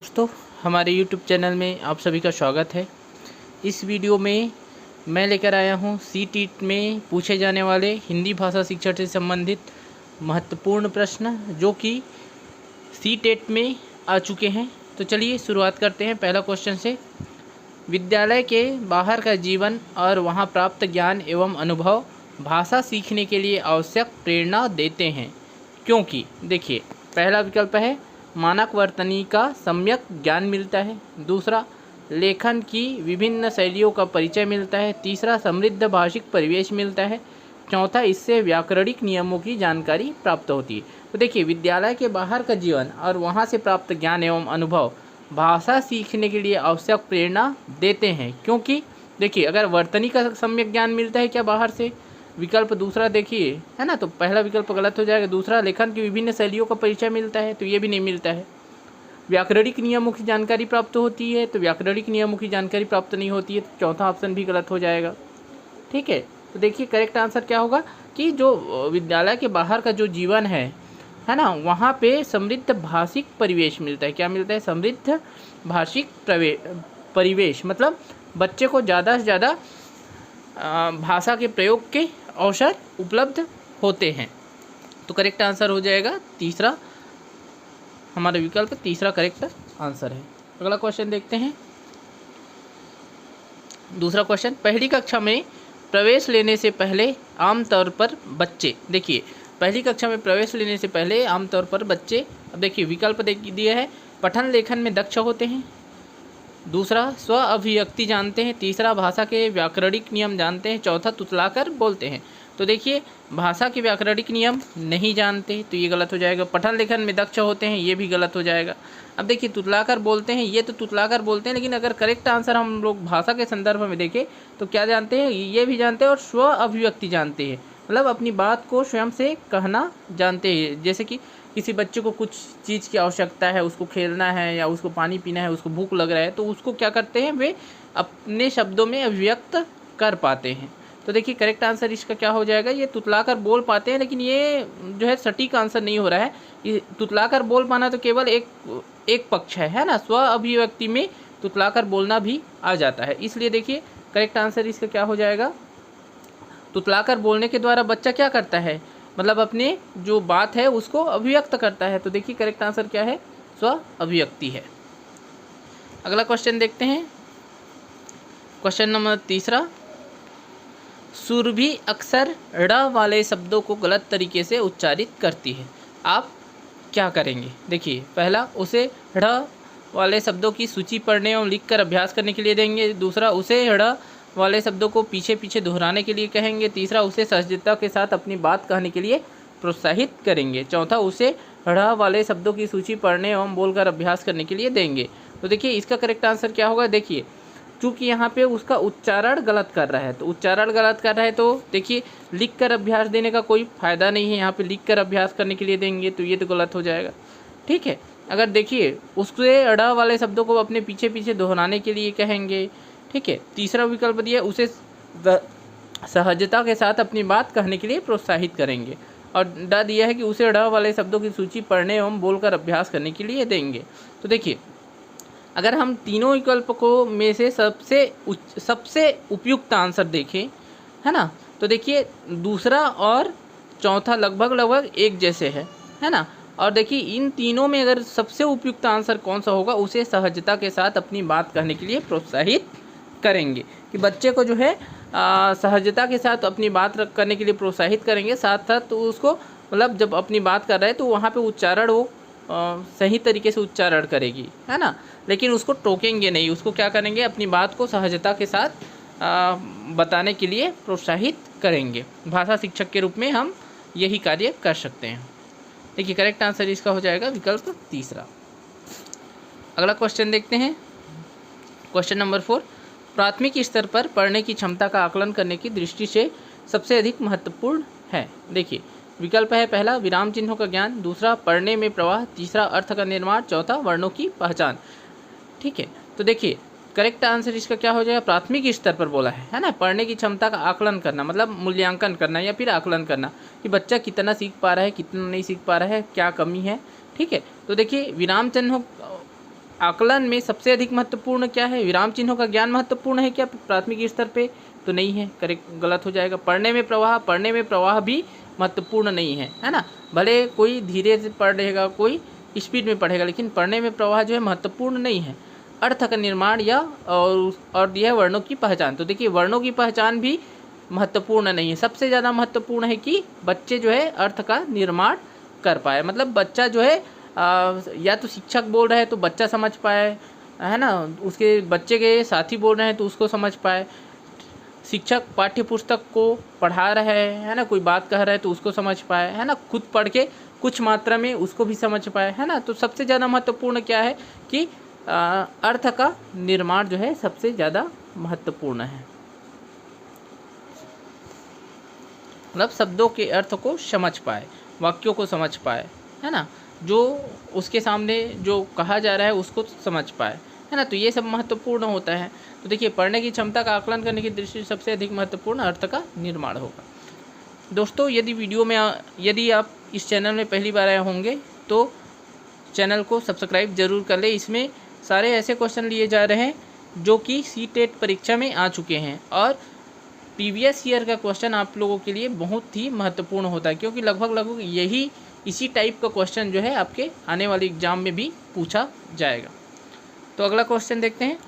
दोस्तों, हमारे YouTube channel में आप सभी का स्वागत है। इस वीडियो में मैं लेकर आया हूँ सीटीईटी में पूछे जाने वाले हिंदी भाषा शिक्षण से संबंधित महत्वपूर्ण प्रश्न जो कि सीटेट में आ चुके हैं। तो चलिए शुरुआत करते हैं पहला क्वेश्चन से। विद्यालय के बाहर का जीवन और वहाँ प्राप्त ज्ञान एवं अनुभव भाषा सीखने के लिए आवश्यक प्रेरणा देते हैं, क्योंकि देखिए पहला विकल्प है मानक वर्तनी का सम्यक ज्ञान मिलता है, दूसरा लेखन की विभिन्न शैलियों का परिचय मिलता है, तीसरा समृद्ध भाषिक परिवेश मिलता है, चौथा इससे व्याकरणिक नियमों की जानकारी प्राप्त होती है। तो देखिए विद्यालय के बाहर का जीवन और वहाँ से प्राप्त ज्ञान एवं अनुभव भाषा सीखने के लिए आवश्यक प्रेरणा देते हैं, क्योंकि देखिए अगर वर्तनी का सम्यक ज्ञान मिलता है क्या बाहर से, विकल्प दूसरा देखिए है ना, तो पहला विकल्प गलत हो जाएगा। दूसरा लेखन की विभिन्न शैलियों का परिचय मिलता है, तो ये भी नहीं मिलता है। व्याकरणिक नियमों की जानकारी प्राप्त होती है, तो व्याकरणिक नियमों की जानकारी प्राप्त नहीं होती है, तो चौथा ऑप्शन भी गलत हो जाएगा। ठीक है, तो देखिए करेक्ट आंसर क्या होगा कि जो विद्यालय के बाहर का जो जीवन है ना, वहाँ पे समृद्ध भाषिक परिवेश मिलता है। क्या मिलता है? समृद्ध भाषिक परिवेश, मतलब बच्चे को ज़्यादा से ज़्यादा भाषा के प्रयोग के अवसर उपलब्ध होते हैं। तो करेक्ट आंसर हो जाएगा तीसरा, हमारा विकल्प तीसरा करेक्ट आंसर है। अगला क्वेश्चन देखते हैं। दूसरा क्वेश्चन, पहली कक्षा में प्रवेश लेने से पहले आमतौर पर बच्चे, देखिए पहली कक्षा में प्रवेश लेने से पहले आमतौर पर बच्चे, अब देखिए विकल्प दिया है पठन लेखन में दक्ष होते हैं, दूसरा स्व अभिव्यक्ति जानते हैं, तीसरा भाषा के व्याकरणिक नियम जानते हैं, चौथा तुतलाकर बोलते हैं। तो देखिए भाषा के व्याकरणिक नियम नहीं जानते, तो ये गलत हो जाएगा। पठन लेखन में दक्ष होते हैं, ये भी गलत हो जाएगा। अब देखिए तुतलाकर बोलते हैं, ये तो तुतलाकर बोलते हैं, लेकिन अगर करेक्ट आंसर हम लोग भाषा के संदर्भ में देखें तो क्या जानते हैं, ये भी जानते हैं और स्व अभिव्यक्ति जानते हैं, मतलब अपनी बात को स्वयं से कहना जानते हैं। जैसे कि किसी बच्चे को कुछ चीज़ की आवश्यकता है, उसको खेलना है या उसको पानी पीना है, उसको भूख लग रहा है, तो उसको क्या करते हैं, वे अपने शब्दों में अभिव्यक्त कर पाते हैं। तो देखिए करेक्ट आंसर इसका क्या हो जाएगा, ये तुतलाकर बोल पाते हैं, लेकिन ये जो है सटीक आंसर नहीं हो रहा है। ये तुतलाकर बोल पाना तो केवल एक पक्ष है ना, स्व अभिव्यक्ति में तुतलाकर बोलना भी आ जाता है। इसलिए देखिए करेक्ट आंसर इसका क्या हो जाएगा, तुतलाकर बोलने के द्वारा बच्चा क्या करता है, मतलब अपने जो बात है उसको अभिव्यक्त करता है। तो देखिए करेक्ट आंसर क्या है, स्व अभिव्यक्ति है। अगला क्वेश्चन देखते हैं, क्वेश्चन नंबर तीसरा, सुरभि अक्सर ड़ वाले शब्दों को गलत तरीके से उच्चारित करती है, आप क्या करेंगे? देखिए पहला, उसे ड़ वाले शब्दों की सूची पढ़ने और लिखकर अभ्यास करने के लिए देंगे, दूसरा उसे ड़ वाले शब्दों को पीछे पीछे दोहराने के लिए कहेंगे, तीसरा उसे सहजता के साथ अपनी बात कहने के लिए प्रोत्साहित करेंगे, चौथा उसे ढ़ वाले शब्दों की सूची पढ़ने एवं बोलकर अभ्यास करने के लिए देंगे। तो देखिए इसका करेक्ट आंसर क्या होगा, देखिए चूँकि यहाँ पे उसका उच्चारण गलत कर रहा है, तो उच्चारण गलत कर रहा है, तो देखिए लिख कर अभ्यास देने का कोई फ़ायदा नहीं है, यहाँ पे लिख कर अभ्यास करने के लिए देंगे, तो ये तो गलत हो जाएगा। ठीक है, अगर देखिए उससे ड़ वाले शब्दों को अपने पीछे पीछे दोहराने के लिए कहेंगे। ठीक है, तीसरा विकल्प दिया उसे सहजता के साथ अपनी बात कहने के लिए प्रोत्साहित करेंगे, और ड दिया है कि उसे ड़ वाले शब्दों की सूची पढ़ने एवं बोलकर अभ्यास करने के लिए देंगे। तो देखिए अगर हम तीनों विकल्प को में से सबसे उपयुक्त आंसर देखें, है ना, तो देखिए दूसरा और चौथा लगभग एक जैसे है ना, और देखिए इन तीनों में अगर सबसे उपयुक्त आंसर कौन सा होगा, उसे सहजता के साथ अपनी बात कहने के लिए प्रोत्साहित करेंगे, कि बच्चे को जो है सहजता के साथ अपनी बात करने के लिए प्रोत्साहित करेंगे, साथ साथ तो उसको मतलब जब अपनी बात कर रहा है तो वहाँ पे उच्चारण वो सही तरीके से उच्चारण करेगी, है ना, लेकिन उसको टोकेंगे नहीं, उसको क्या करेंगे, अपनी बात को सहजता के साथ बताने के लिए प्रोत्साहित करेंगे। भाषा शिक्षक के रूप में हम यही कार्य कर सकते हैं। देखिए करेक्ट आंसर इसका हो जाएगा विकल्प तीसरा। अगला क्वेश्चन देखते हैं, क्वेश्चन नंबर 4, प्राथमिक स्तर पर पढ़ने की क्षमता का आकलन करने की दृष्टि से सबसे अधिक महत्वपूर्ण है। देखिए विकल्प है पहला विराम चिन्हों का ज्ञान, दूसरा पढ़ने में प्रवाह, तीसरा अर्थ का निर्माण, चौथा वर्णों की पहचान। ठीक है, तो देखिए करेक्ट आंसर इसका क्या हो जाएगा, प्राथमिक स्तर पर बोला है ना, पढ़ने की क्षमता का आकलन करना मतलब मूल्यांकन करना या फिर आकलन करना कि बच्चा कितना सीख पा रहा है, कितना नहीं सीख पा रहा है, क्या कमी है। ठीक है, तो देखिए विराम चिन्हों आकलन में सबसे अधिक महत्वपूर्ण क्या है? विराम चिन्हों का ज्ञान महत्वपूर्ण है क्या प्राथमिक स्तर पे? तो नहीं है, करेक्ट, गलत हो जाएगा। पढ़ने में प्रवाह भी महत्वपूर्ण नहीं है ना। भले कोई धीरे से पढ़ेगा, कोई स्पीड में पढ़ेगा, लेकिन पढ़ने में प्रवाह जो है महत्वपूर्ण नहीं है। अर्थ का निर्माण या और दिया है वर्णों की पहचान। तो देखिए वर्णों की पहचान भी महत्वपूर्ण नहीं है। सबसे ज़्यादा महत्वपूर्ण है कि बच्चे जो है अर्थ का निर्माण कर पाए, मतलब बच्चा जो है या तो शिक्षक बोल रहे हैं तो बच्चा समझ पाए, है ना, उसके बच्चे के साथी बोल रहे हैं तो उसको समझ पाए, शिक्षक पाठ्य पुस्तक को पढ़ा रहे हैं, है ना, कोई बात कह रहा है तो उसको समझ पाए, है ना, खुद पढ़ के कुछ मात्रा में उसको भी समझ पाए, है ना। तो सबसे ज़्यादा महत्वपूर्ण क्या है कि अर्थ का निर्माण जो है सबसे ज़्यादा महत्वपूर्ण है, मतलब शब्दों के अर्थ को समझ पाए, वाक्यों को समझ पाए, है ना, जो उसके सामने जो कहा जा रहा है उसको समझ पाए, है ना। तो ये सब महत्वपूर्ण होता है। तो देखिए पढ़ने की क्षमता का आकलन करने की दृष्टि से सबसे अधिक महत्वपूर्ण अर्थ का निर्माण होगा। दोस्तों यदि आप इस चैनल में पहली बार आए होंगे तो चैनल को सब्सक्राइब जरूर कर लें। इसमें सारे ऐसे क्वेश्चन लिए जा रहे हैं जो कि सीटेट परीक्षा में आ चुके हैं, और प्रीवियस ईयर का क्वेश्चन आप लोगों के लिए बहुत ही महत्वपूर्ण होता है, क्योंकि लगभग यही इसी टाइप का क्वेश्चन जो है आपके आने वाले एग्जाम में भी पूछा जाएगा। तो अगला क्वेश्चन देखते हैं।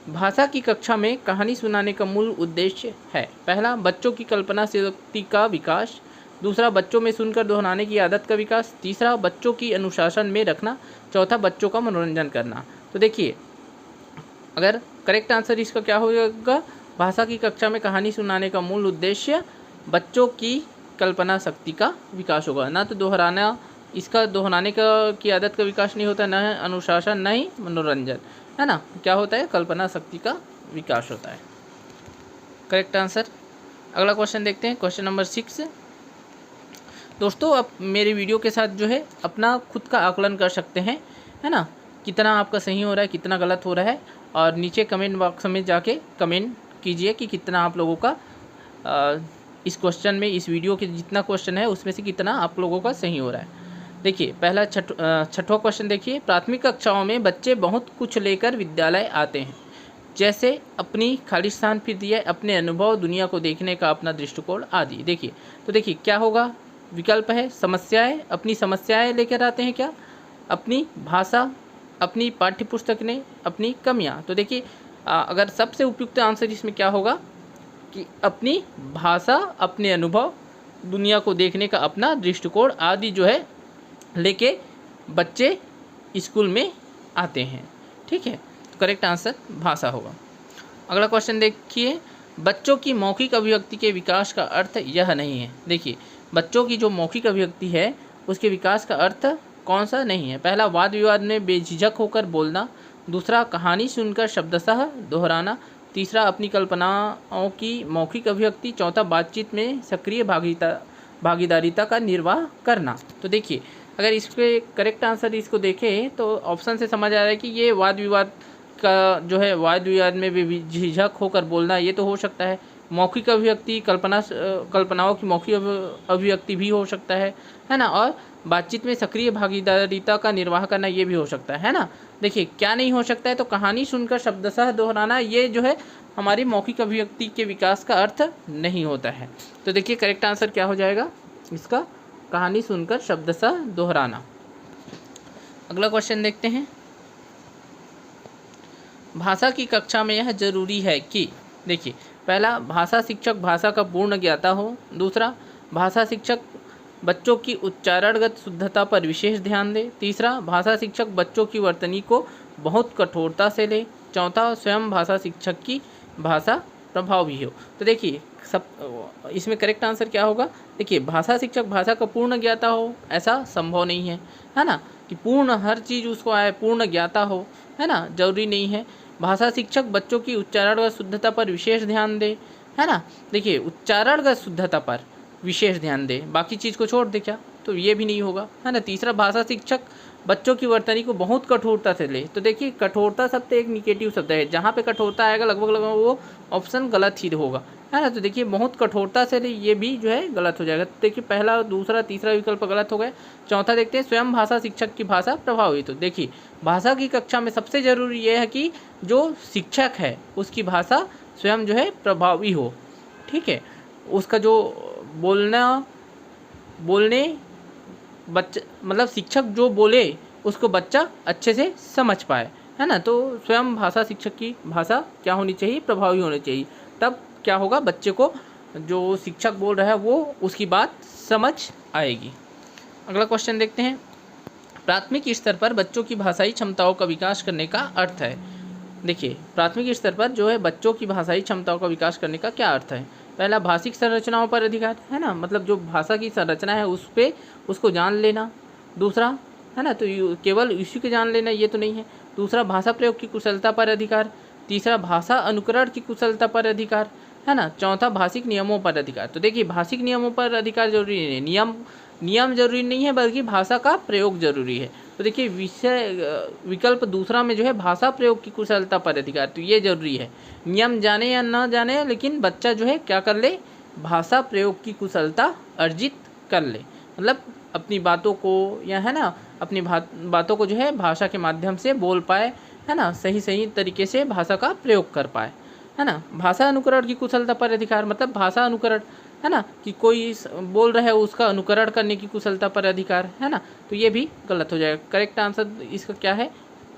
भाषा की कक्षा में कहानी सुनाने का मूल उद्देश्य है। पहला, बच्चों की कल्पना शक्ति का विकास। दूसरा, बच्चों में सुनकर दोहराने की आदत का विकास। तीसरा, बच्चों की अनुशासन में रखना। चौथा, बच्चों का मनोरंजन करना। तो देखिए अगर करेक्ट आंसर इसका क्या होगा, भाषा की कक्षा में कहानी सुनाने का मूल उद्देश्य बच्चों की कल्पना शक्ति का विकास होगा, ना तो दोहराना, इसका दोहराने का की आदत का विकास नहीं होता, न अनुशासन, न ही मनोरंजन, है ना। क्या होता है, कल्पना शक्ति का विकास होता है। Correct answer. अगला क्वेश्चन देखते हैं, क्वेश्चन नंबर 6। दोस्तों आप मेरे वीडियो के साथ जो है अपना खुद का आकलन कर सकते हैं, है ना, कितना आपका सही हो रहा है, कितना गलत हो रहा है, और नीचे कमेंट बॉक्स में जाके कमेंट कीजिए कि कितना आप लोगों का इस क्वेश्चन में, इस वीडियो के जितना क्वेश्चन है उसमें से कितना आप लोगों का सही हो रहा है। देखिए पहला छठवां क्वेश्चन देखिए। प्राथमिक कक्षाओं में बच्चे बहुत कुछ लेकर विद्यालय आते हैं, जैसे अपनी खालिस्तान फिरती है, अपने अनुभव, दुनिया को देखने का अपना दृष्टिकोण आदि। देखिए तो देखिए क्या होगा, विकल्प है समस्याएं, अपनी समस्याएं लेकर आते हैं, क्या अपनी भाषा, अपनी पाठ्य पुस्तक ने, अपनी कमियां। तो देखिए अगर सबसे उपयुक्त आंसर इसमें क्या होगा कि अपनी भाषा, अपने अनुभव, दुनिया को देखने का अपना दृष्टिकोण आदि जो है लेके बच्चे स्कूल में आते हैं। ठीक है, तो करेक्ट आंसर भाषा होगा। अगला क्वेश्चन देखिए। बच्चों की मौखिक अभिव्यक्ति के विकास का अर्थ यह नहीं है। देखिए बच्चों की जो मौखिक अभिव्यक्ति है उसके विकास का अर्थ कौन सा नहीं है। पहला, वाद विवाद में बेझिझक होकर बोलना। दूसरा, कहानी सुनकर शब्दशः दोहराना। तीसरा, अपनी कल्पनाओं की मौखिक अभिव्यक्ति। चौथा, बातचीत में सक्रिय भागीदारिता का निर्वाह करना। तो देखिए अगर इसके करेक्ट आंसर इसको देखें तो ऑप्शन से समझ आ रहा है कि ये वाद विवाद का जो है, वाद विवाद में भी झिझक होकर बोलना, ये तो हो सकता है। मौखिक अभिव्यक्ति, कल्पनाओं की मौखिक अभिव्यक्ति भी हो सकता है ना, और बातचीत में सक्रिय भागीदारिता का निर्वाह करना, ये भी हो सकता है ना। देखिए क्या नहीं हो सकता है, तो कहानी सुनकर शब्दशः दोहराना, ये जो है हमारी मौखिक अभिव्यक्ति के विकास का अर्थ नहीं होता है। तो देखिए करेक्ट आंसर क्या हो जाएगा इसका, कहानी सुनकर शब्दशः दोहराना। अगला क्वेश्चन देखते हैं। भाषा की कक्षा में यह जरूरी है कि, देखिए पहला, भाषा शिक्षक भाषा का पूर्ण ज्ञाता हो। दूसरा, भाषा शिक्षक बच्चों की उच्चारणगत शुद्धता पर विशेष ध्यान दे। तीसरा, भाषा शिक्षक बच्चों की वर्तनी को बहुत कठोरता से ले। चौथा, स्वयं भाषा शिक्षक की भाषा प्रभावी हो। तो देखिए सब इसमें करेक्ट आंसर क्या होगा, देखिए भाषा शिक्षक भाषा का पूर्ण ज्ञाता हो, ऐसा संभव नहीं है ना, कि पूर्ण हर चीज़ उसको आए, पूर्ण ज्ञाता हो, है ना, जरूरी नहीं है। भाषा शिक्षक बच्चों की उच्चारणगत शुद्धता पर विशेष ध्यान दे, है ना। देखिए उच्चारणगत शुद्धता पर विशेष ध्यान दे, बाकी चीज़ को छोड़ दे क्या, तो ये भी नहीं होगा, है ना। तीसरा, भाषा शिक्षक बच्चों की वर्तनी को बहुत कठोरता से ले। तो देखिए कठोरता शब्द एक निगेटिव शब्द है, जहाँ पे कठोरता आएगा लगभग वो ऑप्शन गलत ही होगा, है ना। तो देखिए बहुत कठोरता से ये भी जो है गलत हो जाएगा। तो देखिए पहला, दूसरा, तीसरा विकल्प गलत हो गए। चौथा देखते हैं, स्वयं भाषा शिक्षक की भाषा प्रभावी। तो देखिए भाषा की कक्षा में सबसे ज़रूरी ये है कि जो शिक्षक है उसकी भाषा स्वयं जो है प्रभावी हो, ठीक है। उसका जो बोलने बच्चा, मतलब शिक्षक जो बोले उसको बच्चा अच्छे से समझ पाए, है ना। तो स्वयं भाषा शिक्षक की भाषा क्या होनी चाहिए, प्रभावी होनी चाहिए। तब क्या होगा, बच्चे को जो शिक्षक बोल रहा है वो उसकी बात समझ आएगी। अगला क्वेश्चन देखते हैं, प्राथमिक स्तर पर बच्चों की भाषाई क्षमताओं का विकास करने का अर्थ है। देखिए प्राथमिक स्तर पर जो है बच्चों की भाषाई क्षमताओं का विकास करने का क्या अर्थ है। पहला, भाषिक संरचनाओं पर अधिकार, है ना, मतलब जो भाषा की संरचना है उस पर उसको जान लेना। दूसरा, है ना, तो केवल इसी को जान लेना ये तो नहीं है। दूसरा, भाषा प्रयोग की कुशलता पर अधिकार। तीसरा, भाषा अनुकरण की कुशलता पर अधिकार, है ना। चौथा, भाषिक नियमों पर अधिकार। तो देखिए भाषिक नियमों पर अधिकार जरूरी नहीं है, नियम जरूरी नहीं है, बल्कि भाषा का प्रयोग जरूरी है। तो देखिए विकल्प दूसरा में जो है भाषा प्रयोग की कुशलता पर अधिकार, तो ये जरूरी है। नियम जाने या ना जाने, लेकिन बच्चा जो है क्या कर ले, भाषा प्रयोग की कुशलता अर्जित कर ले, मतलब अपनी बातों को, या है ना, अपनी बातों को जो है भाषा के माध्यम से बोल पाए, है ना, सही तरीके से भाषा का प्रयोग कर पाए, है ना। भाषा अनुकरण की कुशलता पर अधिकार, मतलब भाषा अनुकरण, है ना, कि कोई बोल रहा है उसका अनुकरण करने की कुशलता पर अधिकार, है ना। तो ये भी गलत हो जाएगा। करेक्ट आंसर इसका क्या है,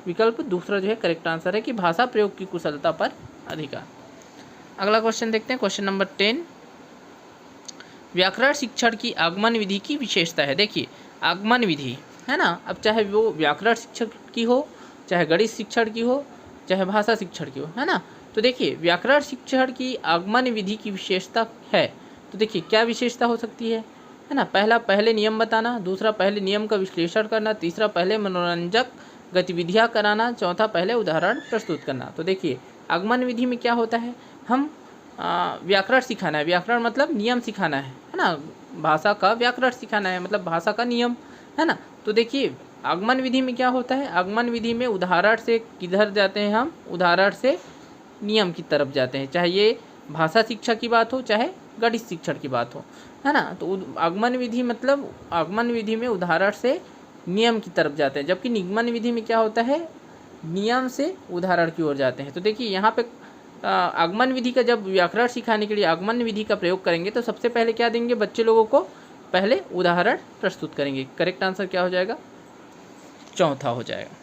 विकल्प दूसरा जो है करेक्ट आंसर है कि भाषा प्रयोग की कुशलता पर अधिकार। अगला क्वेश्चन देखते हैं, क्वेश्चन नंबर 10, व्याकरण शिक्षण की आगमन विधि की विशेषता है। देखिए आगमन विधि, है ना, अब चाहे वो व्याकरण शिक्षण की हो, चाहे गणित शिक्षण की हो, चाहे भाषा शिक्षण की हो, है ना। तो देखिए व्याकरण शिक्षण की आगमन विधि की विशेषता है, तो देखिए क्या विशेषता हो सकती है ना। पहला, पहले नियम बताना। दूसरा, पहले नियम का विश्लेषण करना। तीसरा, पहले मनोरंजक गतिविधियाँ कराना। चौथा, पहले उदाहरण प्रस्तुत करना। तो देखिए आगमन विधि में क्या होता है, हम व्याकरण सिखाना है, व्याकरण मतलब नियम सिखाना है ना, भाषा का व्याकरण सिखाना है मतलब भाषा का नियम, है ना। तो देखिए आगमन विधि में क्या होता है, आगमन विधि में उदाहरण से किधर जाते हैं, हम उदाहरण से नियम की तरफ जाते हैं, चाहे ये भाषा शिक्षा की बात हो चाहे गणित शिक्षण की बात हो, है ना। तो आगमन विधि मतलब आगमन विधि में उदाहरण से नियम की तरफ जाते हैं, जबकि निगमन विधि में क्या होता है, नियम से उदाहरण की ओर जाते हैं। तो देखिए यहाँ पे आगमन विधि का, जब व्याकरण सिखाने के लिए आगमन विधि का प्रयोग करेंगे तो सबसे पहले क्या देंगे बच्चे लोगों को, पहले उदाहरण प्रस्तुत करेंगे। करेक्ट आंसर क्या हो जाएगा, चौथा हो जाएगा।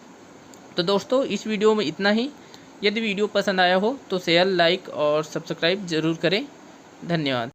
तो दोस्तों इस वीडियो में इतना ही। यदि वीडियो पसंद आया हो तो शेयर, लाइक और सब्सक्राइब ज़रूर करें। धन्यवाद।